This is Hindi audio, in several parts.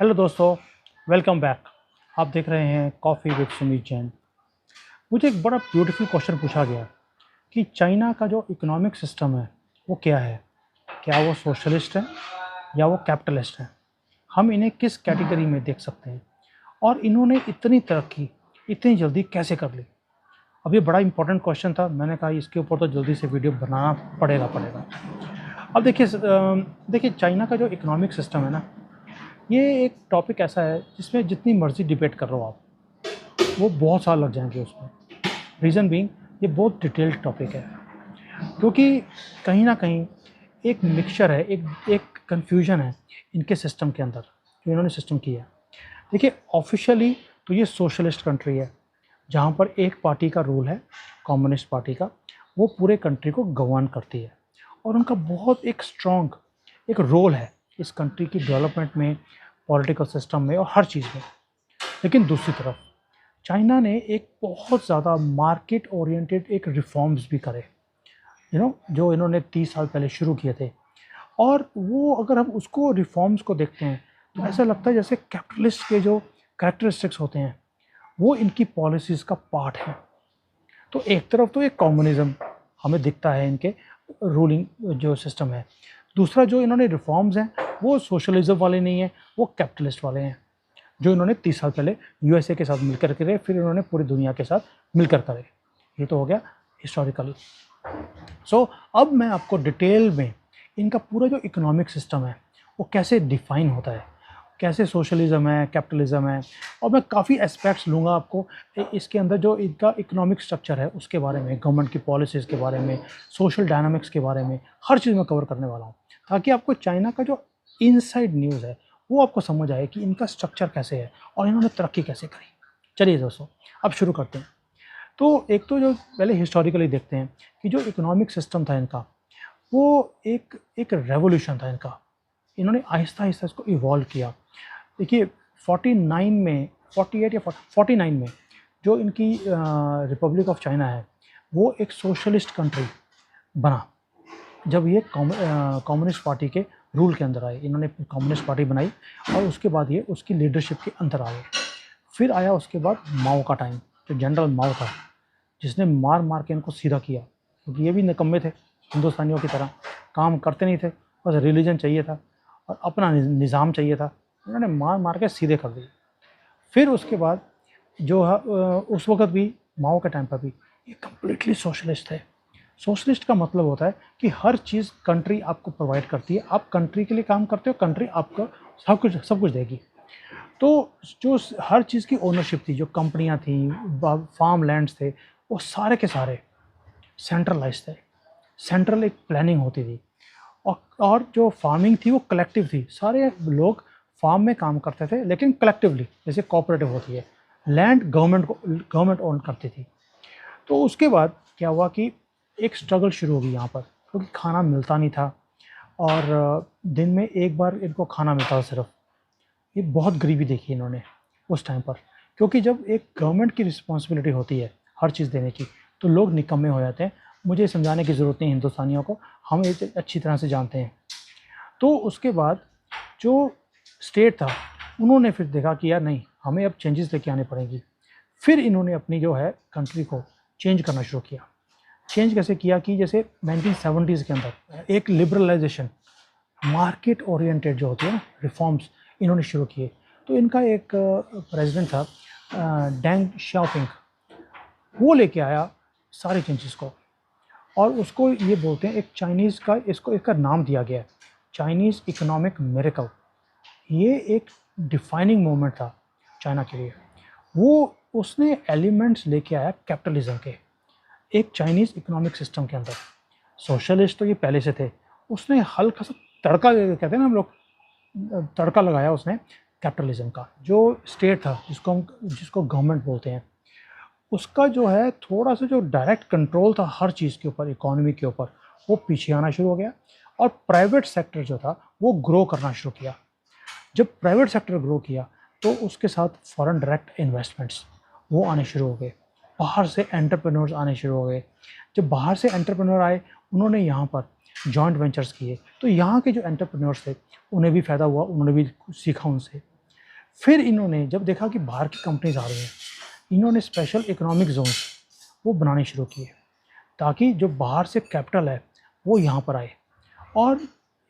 हेलो दोस्तों, वेलकम बैक। आप देख रहे हैं कॉफ़ी विद सुमित जैन। मुझे एक बड़ा ब्यूटीफुल क्वेश्चन पूछा गया कि चाइना का जो इकोनॉमिक सिस्टम है वो क्या है। क्या वो सोशलिस्ट है या वो कैपिटलिस्ट है? हम इन्हें किस कैटेगरी में देख सकते हैं और इन्होंने इतनी तरक्की इतनी जल्दी कैसे कर ली? अब ये बड़ा इंपॉर्टेंट क्वेश्चन था। मैंने कहा इसके ऊपर तो जल्दी से वीडियो बनाना पड़ेगा। अब देखिए चाइना का जो इकोनॉमिक सिस्टम है ना, ये एक टॉपिक ऐसा है जिसमें जितनी मर्ज़ी डिबेट कर लो आप, वो बहुत साल लग जाएंगे उसमें। रीज़न बीइंग ये बहुत डिटेल्ड टॉपिक है, क्योंकि कहीं ना कहीं एक मिक्सचर है, एक कन्फ्यूजन है इनके सिस्टम के अंदर जो इन्होंने सिस्टम किया है। देखिए ऑफिशियली तो ये सोशलिस्ट कंट्री है, जहाँ पर एक पार्टी का रूल है, कम्युनिस्ट पार्टी का, वो पूरे कंट्री को गवर्न करती है और उनका बहुत एक स्ट्रॉन्ग एक रोल है इस कंट्री की डेवलपमेंट में, पॉलिटिकल सिस्टम में और हर चीज़ में। लेकिन दूसरी तरफ चाइना ने एक बहुत ज़्यादा मार्केट ओरिएंटेड एक रिफॉर्म्स भी करे, जो इन्होंने 30 साल पहले शुरू किए थे। और वो अगर हम उसको रिफॉर्म्स को देखते हैं तो ऐसा लगता है जैसे कैपिटलिस्ट के जो कैरेक्टरिस्टिक्स होते हैं वो इनकी पॉलिसीज़ का पार्ट है। तो एक तरफ तो एक कम्युनिज्म हमें दिखता है इनके रूलिंग जो सिस्टम है, दूसरा जो इन्होंने रिफॉर्म्स हैं वो सोशलिज्म वाले नहीं है, वो कैपिटलिस्ट वाले हैं, जो इन्होंने 30 साल पहले यूएसए के साथ मिलकर करे, फिर इन्होंने पूरी दुनिया के साथ मिलकर करे। ये तो हो गया हिस्टोरिकली। अब मैं आपको डिटेल में इनका पूरा जो इकोनॉमिक सिस्टम है वो कैसे डिफाइन होता है, कैसे सोशलिज्म है, कैपिटलिज्म है, और मैं काफ़ी एस्पेक्ट्स लूँगा आपको इसके अंदर जो इनका इकोनॉमिक स्ट्रक्चर है उसके बारे में, गवर्नमेंट की पॉलिसीज़ के बारे में, सोशल डायनामिक्स के बारे में, हर चीज़ में कवर करने वाला हूँ, ताकि आपको चाइना का जो इनसाइड न्यूज़ है वो आपको समझ आए कि इनका स्ट्रक्चर कैसे है और इन्होंने तरक्की कैसे करी। चलिए दोस्तों, अब शुरू करते हैं। तो एक तो जो पहले हिस्टोरिकली देखते हैं कि जो इकोनॉमिक सिस्टम था इनका, वो एक एक रेवोल्यूशन था इनका। इन्होंने आहिस्ता आहिस्ता इसको इवॉल्व किया। देखिए 49 में, 48 या 49 में जो इनकी रिपब्लिक ऑफ चाइना है वो एक सोशलिस्ट कंट्री बना। जब ये कम्युनिस्ट पार्टी के रूल के अंदर आए, इन्होंने कम्युनिस्ट पार्टी बनाई और उसके बाद ये उसकी लीडरशिप के अंदर आ गए। फिर आया उसके बाद माओ का टाइम, जो जनरल माओ था, जिसने मार मार के इनको सीधा किया, क्योंकि ये भी निकम्मे थे, हिंदुस्तानियों की तरह काम करते नहीं थे, बस रिलीजन चाहिए था और अपना निज़ाम चाहिए था, उन्होंने मार मार के सीधे कर दिए। फिर उसके बाद जो है उस वक्त भी माओ के टाइम पर भी ये कम्प्लीटली सोशलिस्ट थे। सोशलिस्ट का मतलब होता है कि हर चीज़ कंट्री आपको प्रोवाइड करती है, आप कंट्री के लिए काम करते हो, कंट्री आपको सब कुछ देगी। तो जो हर चीज़ की ओनरशिप थी, जो कंपनियां थी, फार्म लैंड्स थे, वो सारे के सारे सेंट्रलाइज थे। सेंट्रल एक प्लानिंग होती थी और जो फार्मिंग थी वो कलेक्टिव थी। सारे लोग फार्म में काम करते थे लेकिन कलेक्टिवली, जैसे कोऑपरेटिव होती है। लैंड गवर्नमेंट ओन करती थी। तो उसके बाद क्या हुआ कि एक स्ट्रगल शुरू हो गई यहाँ पर, क्योंकि खाना मिलता नहीं था और दिन में एक बार इनको खाना मिलता था सिर्फ। ये बहुत गरीबी देखी इन्होंने उस टाइम पर, क्योंकि जब एक गवर्नमेंट की रिस्पॉन्सिबिलिटी होती है हर चीज़ देने की तो लोग निकम्मे हो जाते हैं। मुझे समझाने की ज़रूरत नहीं, हिंदुस्तानियों को हम ये अच्छी तरह से जानते हैं। तो उसके बाद जो स्टेट था उन्होंने फिर देखा कि यार नहीं, हमें अब चेंजेस लेके आने पड़ेंगी। फिर इन्होंने अपनी जो है कंट्री को चेंज करना शुरू किया। चेंज कैसे किया कि जैसे 1970s के अंदर एक लिबरलाइजेशन, मार्केट ओरिएंटेड जो होती है ना, रिफॉर्म्स इन्होंने शुरू किए। तो इनका एक प्रेसिडेंट था डेंग शाओपिंग, वो लेके आया सारे चेंजेस को, और उसको ये बोलते हैं एक चाइनीज़ का, इसको इसका नाम दिया गया है चाइनीज़ इकोनॉमिक मिरेकल। ये एक डिफाइनिंग मोमेंट था चाइना के लिए। वो उसने एलिमेंट्स लेके आया कैपिटलिज्म के एक चाइनीज़ इकोनॉमिक सिस्टम के अंदर। सोशलिस्ट तो ये पहले से थे, उसने हल्का सा तड़का, कहते हैं ना हम लोग, तड़का लगाया उसने कैपिटलिज्म का। जो स्टेट था जिसको गवर्नमेंट बोलते हैं, उसका जो है थोड़ा सा जो डायरेक्ट कंट्रोल था हर चीज़ के ऊपर, इकोनॉमी के ऊपर, वो पीछे आना शुरू हो गया और प्राइवेट सेक्टर जो था वो ग्रो करना शुरू किया। जब प्राइवेट सेक्टर ग्रो किया तो उसके साथ फॉरेन डायरेक्ट इन्वेस्टमेंट्स वो आने शुरू हो गए, बाहर से एंटरप्रेन्योर्स आने शुरू हो गए। जब बाहर से एंटरप्रेन्योर आए, उन्होंने यहाँ पर जॉइंट वेंचर्स किए, तो यहाँ के जो एंटरप्रेन्योर्स थे उन्हें भी फ़ायदा हुआ, उन्होंने भी सीखा उनसे। फिर इन्होंने जब देखा कि बाहर की कंपनीज आ रही हैं, इन्होंने स्पेशल इकोनॉमिक जोन्स वो बनाने शुरू किए ताकि जो बाहर से कैपिटल है वो यहाँ पर आए। और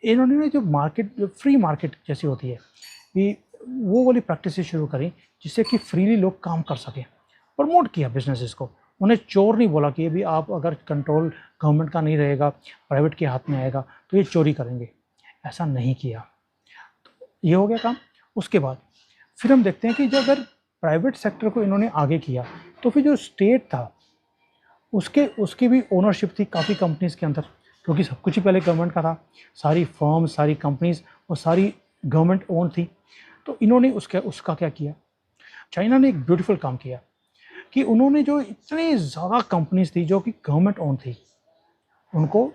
इन्होंने जो मार्केट, जो फ्री मार्केट जैसी होती है, कि वो वाली प्रैक्टिसेस शुरू करी जिससे कि फ्रीली लोग काम कर सकें। प्रमोट किया बिजनेसेस को, उन्हें चोर नहीं बोला कि अभी आप अगर कंट्रोल गवर्नमेंट का नहीं रहेगा, प्राइवेट के हाथ में आएगा तो ये चोरी करेंगे, ऐसा नहीं किया। ये हो गया काम। उसके बाद फिर हम देखते हैं कि जब अगर प्राइवेट सेक्टर को इन्होंने आगे किया तो फिर जो स्टेट था उसकी भी ओनरशिप थी काफ़ी कंपनीज़ के अंदर, क्योंकि सब कुछ ही पहले गवर्नमेंट का था। सारी फर्म्स, सारी कंपनीज़ और सारी गवर्नमेंट ओन थी। तो इन्होंने उसका क्या किया, चाइना ने एक ब्यूटीफुल काम किया कि उन्होंने जो इतनी ज़्यादा कंपनीज थी जो कि गवर्नमेंट ओन थी उनको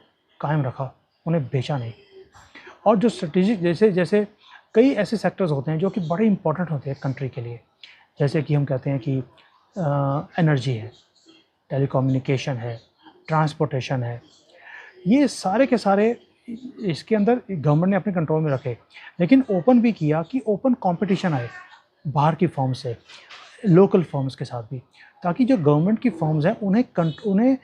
कायम रखा, उन्हें बेचा नहीं। और जो स्ट्रेटेजिक, जैसे जैसे कई ऐसे सेक्टर्स होते हैं जो कि बड़े इंपॉर्टेंट होते हैं कंट्री के लिए, जैसे कि हम कहते हैं कि एनर्जी है, टेलीकम्युनिकेशन है, ट्रांसपोर्टेशन है, ये सारे के सारे इसके अंदर गवर्नमेंट ने अपने कंट्रोल में रखे। लेकिन ओपन भी किया कि ओपन कंपटीशन आए बाहर की फर्म से, लोकल फर्म्स के साथ भी, ताकि जो गवर्नमेंट की फर्म्स हैं उन्हें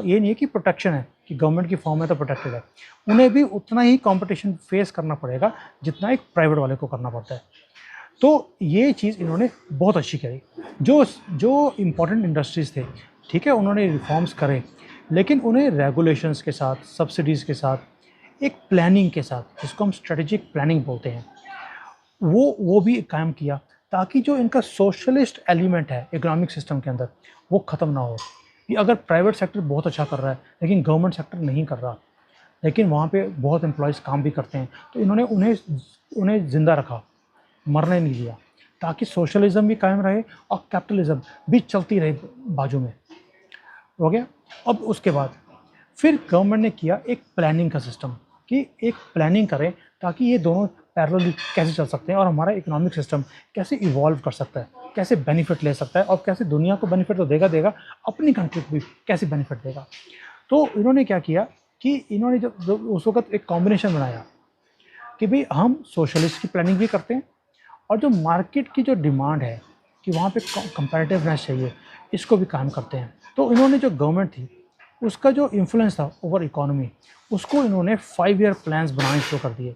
ये नहीं है कि प्रोटेक्शन है कि गवर्नमेंट की फर्म है तो प्रोटेक्टेड है, उन्हें भी उतना ही कंपटीशन फेस करना पड़ेगा जितना एक प्राइवेट वाले को करना पड़ता है। तो ये चीज़ इन्होंने बहुत अच्छी करी। जो इम्पोर्टेंट इंडस्ट्रीज़ थे, ठीक है, उन्होंने रिफॉर्म्स करे, लेकिन उन्हें रेगुलेशंस के साथ, सब्सिडीज़ के साथ, एक प्लानिंग के साथ, जिसको हम स्ट्रेटेजिक प्लानिंग बोलते हैं, वो भी कायम किया, ताकि जो इनका सोशलिस्ट एलिमेंट है इकोनॉमिक सिस्टम के अंदर वो ख़त्म ना हो। कि अगर प्राइवेट सेक्टर बहुत अच्छा कर रहा है लेकिन गवर्नमेंट सेक्टर नहीं कर रहा, लेकिन वहाँ पे बहुत एम्प्लॉयज़ काम भी करते हैं, तो इन्होंने उन्हें ज़िंदा रखा, मरने नहीं दिया, ताकि सोशलिज्म भी कायम रहे और कैपिटलिज्म भी चलती रहे बाजू में। हो गया। अब उसके बाद फिर गवर्नमेंट ने किया एक प्लानिंग का सिस्टम, कि एक प्लानिंग करें ताकि ये दोनों पैरेलल कैसे चल सकते हैं और हमारा इकोनॉमिक सिस्टम कैसे इवॉल्व कर सकता है, कैसे बेनिफिट ले सकता है, और कैसे दुनिया को बेनिफिट तो देगा, अपनी कंट्री को भी कैसे बेनिफिट देगा। तो इन्होंने क्या किया कि इन्होंने जब उस वक्त एक कॉम्बिनेशन बनाया कि भाई हम सोशलिस्ट की प्लानिंग भी करते हैं और जो मार्केट की जो डिमांड है कि वहाँ पे कंपैरेटिवनेस चाहिए, इसको भी काम करते हैं। तो इन्होंने जो गवर्नमेंट थी उसका जो इन्फ्लुएंस था ओवर इकोनॉमी, उसको इन्होंने 5 ईयर प्लान्स बनाने शुरू कर दिए,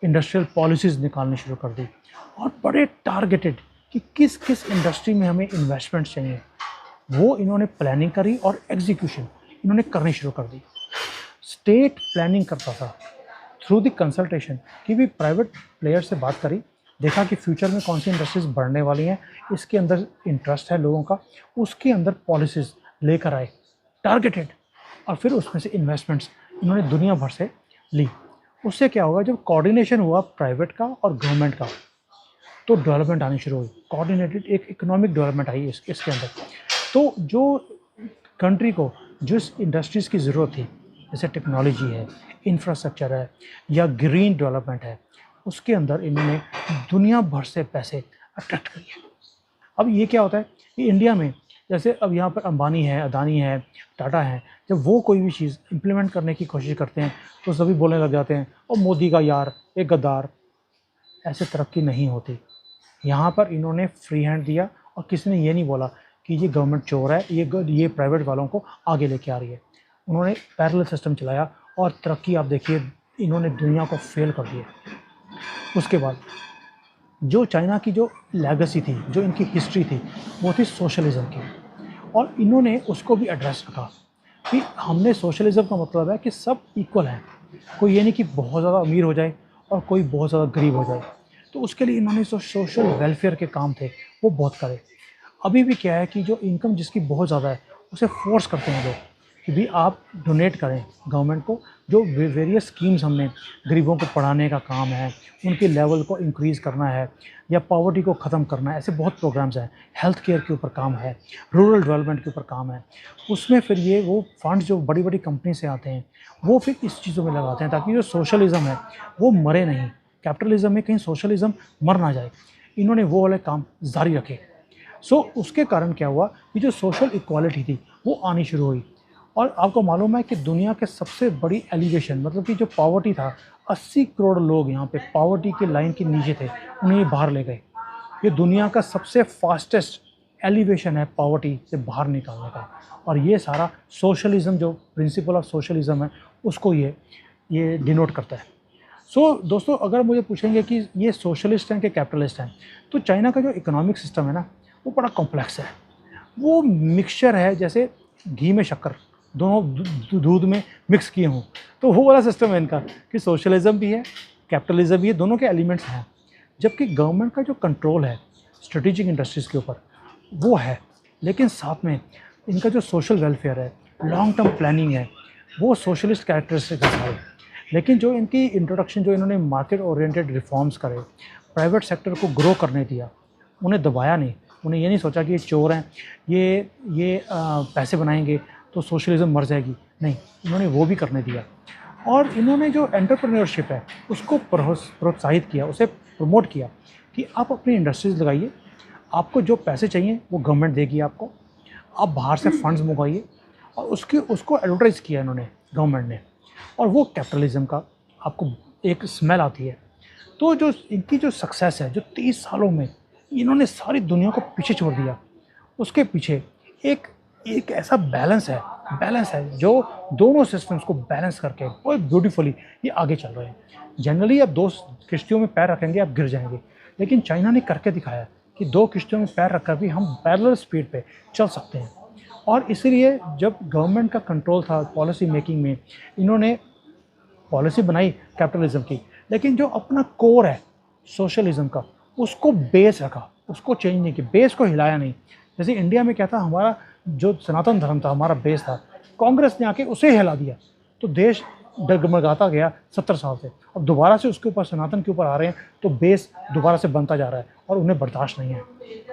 इंडस्ट्रियल पॉलिसीज़ निकालनी शुरू कर दी, और बड़े टारगेटेड कि किस किस इंडस्ट्री में हमें इन्वेस्टमेंट चाहिए, वो इन्होंने प्लानिंग करी और एग्जीक्यूशन इन्होंने करनी शुरू कर दी। स्टेट प्लानिंग करता था थ्रू द कंसल्टेशन, कि भी प्राइवेट प्लेयर से बात करी, देखा कि फ्यूचर में कौन सी इंडस्ट्रीज बढ़ने वाली हैं, इसके अंदर इंटरेस्ट है लोगों का, उसके अंदर पॉलिसीज़ लेकर आए टारगेटेड, और फिर उसमें से इन्वेस्टमेंट्स इन्होंने दुनिया भर से ली। उससे क्या होगा, जब कोऑर्डिनेशन हुआ प्राइवेट का और गवर्नमेंट का, तो डेवलपमेंट आनी शुरू हुई, कोऑर्डिनेटेड एक इकोनॉमिक डेवलपमेंट आई इसके अंदर। तो जो कंट्री को जिस इंडस्ट्रीज़ की ज़रूरत थी, जैसे टेक्नोलॉजी है, इंफ्रास्ट्रक्चर है, या ग्रीन डेवलपमेंट है, उसके अंदर इन्होंने दुनिया भर से पैसे अट्रैक्ट किए। अब ये क्या होता है कि इंडिया में जैसे अब यहाँ पर अंबानी है, अदानी है, टाटा है, जब वो कोई भी चीज़ इम्प्लीमेंट करने की कोशिश करते हैं तो सभी बोलने लग जाते हैं और मोदी का यार, एक गद्दार। ऐसे तरक्की नहीं होती। यहाँ पर इन्होंने फ्री हैंड दिया और किसी ने ये नहीं बोला कि ये गवर्नमेंट चोर है, ये प्राइवेट वालों को आगे लेके आ रही है। उन्होंने पैरेलल सिस्टम चलाया और तरक्की आप देखिए, इन्होंने दुनिया को फेल कर दिया। उसके बाद जो चाइना की जो लेगेसी थी, जो इनकी हिस्ट्री थी, वो थी सोशलिज्म की, और इन्होंने उसको भी एड्रेस रखा कि हमने सोशलिज्म का मतलब है कि सब इक्वल हैं, कोई ये नहीं कि बहुत ज़्यादा अमीर हो जाए और कोई बहुत ज़्यादा गरीब हो जाए। तो उसके लिए इन्होंने जो सोशल वेलफेयर के काम थे वो बहुत करे। अभी भी क्या है कि जो इनकम जिसकी बहुत ज़्यादा है उसे फोर्स करते हैं लोग कि भी आप डोनेट करें गवर्नमेंट को, जो वेरियस स्कीम्स हमने गरीबों को पढ़ाने का काम है, उनके लेवल को इंक्रीज़ करना है, या पॉवर्टी को ख़त्म करना है, ऐसे बहुत प्रोग्राम्स हैं। हेल्थ केयर के ऊपर काम है, रूरल डेवलपमेंट के ऊपर काम है। उसमें फिर ये वो फंड्स जो बड़ी बड़ी कंपनी से आते हैं वो फिर इस चीज़ों में लगाते हैं ताकि जो सोशलिज़म है वो मरे नहीं, कैपिटलिज्म में कहीं सोशलिज़म मर ना जाए। इन्होंने वो वाले काम जारी रखे। उसके कारण क्या हुआ कि जो सोशल इक्वालिटी थी वो आनी शुरू हुई। और आपको मालूम है कि दुनिया के सबसे बड़ी एलिवेशन, मतलब कि जो पॉवर्टी था, 80 करोड़ लोग यहाँ पे पॉवर्टी के लाइन के नीचे थे, उन्हें बाहर ले गए। ये दुनिया का सबसे फास्टेस्ट एलिवेशन है पॉवर्टी से बाहर निकालने का, और ये सारा सोशलिज्म, जो प्रिंसिपल ऑफ सोशलिज्म है, उसको ये डिनोट करता है। दोस्तों, अगर मुझे पूछेंगे कि ये सोशलिस्ट हैं कि कैपिटलिस्ट हैं, तो चाइना का जो इकोनॉमिक सिस्टम है ना, वो बड़ा कॉम्प्लेक्स है। वो मिक्सचर है, जैसे घी में शक्कर, दोनों दूध में मिक्स किए हों, तो वो वाला सिस्टम है इनका कि सोशलिज्म भी है, कैपिटलिज्म भी है, दोनों के एलिमेंट्स हैं। जबकि गवर्नमेंट का जो कंट्रोल है स्ट्रेटेजिक इंडस्ट्रीज़ के ऊपर, वो है, लेकिन साथ में इनका जो सोशल वेलफेयर है, लॉन्ग टर्म प्लानिंग है, वो सोशलिस्ट कैरेक्टरिस्टिक है। लेकिन जो इनकी इंट्रोडक्शन, जो इन्होंने मार्केट ओरिएंटेड रिफॉर्म्स करे, प्राइवेट सेक्टर को ग्रो करने दिया, उन्हें दबाया नहीं, उन्हें ये नहीं सोचा कि ये चोर हैं, ये पैसे बनाएंगे तो सोशलिज्म मर जाएगी, नहीं, इन्होंने वो भी करने दिया। और इन्होंने जो एंटरप्रेन्योरशिप है उसको प्रोत्साहित किया, उसे प्रमोट किया कि आप अपनी इंडस्ट्रीज़ लगाइए, आपको जो पैसे चाहिए वो गवर्नमेंट देगी आपको, आप बाहर से फंड्स मंगवाइए, और उसको एडवर्टाइज़ किया इन्होंने, गवर्नमेंट ने, और वो कैपिटलिज्म का आपको एक स्मेल आती है। तो जो इनकी जो सक्सेस है, जो 30 सालों में इन्होंने सारी दुनिया को पीछे छोड़ दिया, उसके पीछे एक ऐसा बैलेंस है जो दोनों सिस्टम्स को बैलेंस करके बहुत ब्यूटीफुली ये आगे चल रहे हैं। जनरली आप 2 किश्तियों में पैर रखेंगे, आप गिर जाएंगे, लेकिन चाइना ने करके दिखाया कि 2 किश्तियों में पैर रखकर भी हम पैरेलल स्पीड पे चल सकते हैं। और इसीलिए जब गवर्नमेंट का कंट्रोल था पॉलिसी मेकिंग में, इन्होंने पॉलिसी बनाई कैपिटलिज्म की, लेकिन जो अपना कोर है सोशलिज्म का, उसको बेस रखा, उसको चेंज नहीं किया, बेस को हिलाया नहीं। जैसे इंडिया में क्या था, हमारा जो सनातन धर्म था, हमारा बेस था, कांग्रेस ने आके उसे हिला दिया, तो देश डगमगाता गया 70 साल से। अब दोबारा से उसके ऊपर, सनातन के ऊपर आ रहे हैं, तो बेस दोबारा से बनता जा रहा है और उन्हें बर्दाश्त नहीं है।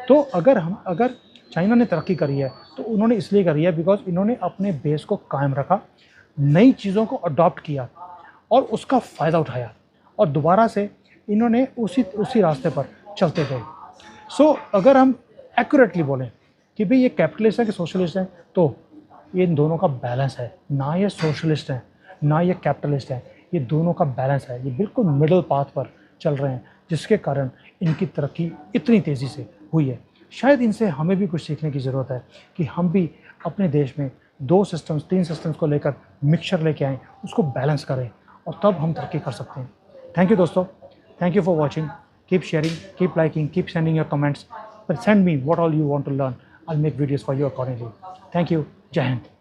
तो अगर चाइना ने तरक्की करी है तो उन्होंने इसलिए करी है बिकॉज इन्होंने अपने बेस को कायम रखा, नई चीज़ों को अडॉप्ट किया और उसका फ़ायदा उठाया, और दोबारा से इन्होंने उसी रास्ते पर चलते गए। अगर हम एक्यूरेटली बोलें कि भाई ये कैपिटलिस्ट है कि सोशलिस्ट है, तो ये इन दोनों का बैलेंस है, ना ये सोशलिस्ट है ना ये कैपिटलिस्ट है, ये दोनों का बैलेंस है। ये बिल्कुल मिडिल पाथ पर चल रहे हैं, जिसके कारण इनकी तरक्की इतनी तेज़ी से हुई है। शायद इनसे हमें भी कुछ सीखने की ज़रूरत है कि हम भी अपने देश में 2 सिस्टम्स 3 सिस्टम्स को लेकर मिक्सचर लेके आएँ, उसको बैलेंस करें, और तब हम तरक्की कर सकते हैं। थैंक यू दोस्तों, thank you for watching, keep sharing, keep liking, keep sending your comments, but send me what all you want to learn. I'll make videos for you accordingly. Thank you. Jai Hind.